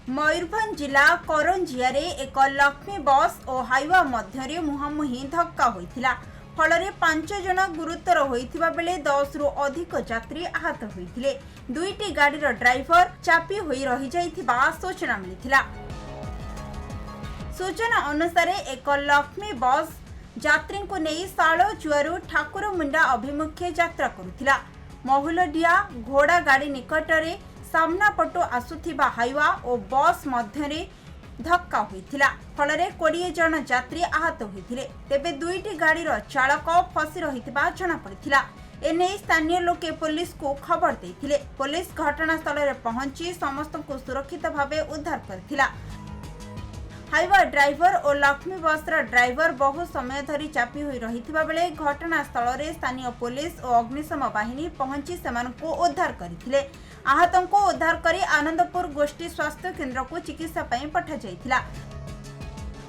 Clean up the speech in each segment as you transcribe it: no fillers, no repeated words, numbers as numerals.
मयूरभंज जिला करंजिया रे एक लक्ष्मी बस और हाइवा मध्य मुहांमुही धक्का होइथिला। फल 5 जन गुरुतर होइथिबा बेले 10 रु अधिक यात्री आहत होइथिले। दुईटी गाड़ीर ड्राइवर चापी होई रही जाइथिबा सूचना मिलिथिला। सूचना अनुसार एक लक्ष्मी बस यात्री को नहीं सालजुआरू ठाकुरमुंडा अभिमुखे यात्रा करुथिला। महुलडिया घोड़ा गाड़ी निकटरे सामना पटु आसुथिबा हाइवा और बस मध्यरे धक्का होइथिला। फल 20 जन यात्री आहत होइथिले। तेबे दुईटी गाड़ीर चालक फसी रहिथिबा जଣା पड़िथिला। एने स्थानीय लोके पुलिस को खबर देथिले। पुलिस घटनास्थल रे पहुंची समस्त को सुरक्षित भावे उद्धार करथिला। हाइवा ड्राइवर और लक्ष्मी बस ड्राइवर बहु समय धरी चापी होई रहिथिबा बेले घटनास्थल रे स्थानीय पुलिस और अग्निशम बाहिनी पहुंची सेमानकु उद्धार करथिले। आहतों को उद्धार करी आनंदपुर गोष्ठी स्वास्थ्य केन्द्र को चिकित्सा पई पठा जाइथिला।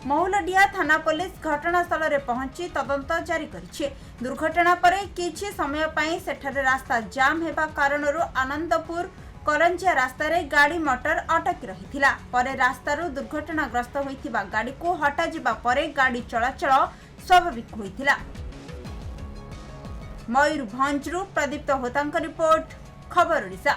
महुलडिया थाना पुलिस घटनास्थल रे पहुंची तदंत जारी करिछि। दुर्घटना परे किछि समय पई सेठारे रास्ता जाम हेबा कारणरू आनंदपुर करंजिया रास्ता रे गाड़ी मोटर अटकी रहिथिला। परे रास्तारू दुर्घटनाग्रस्त होइथिबा गाड़ी को हटा जिबा परे गाड़ी चलाचल स्वाभाविक होइथिला। मयूरभंजरू प्रदीप्त होतांक रिपोर्ट, खबर ओडिशा।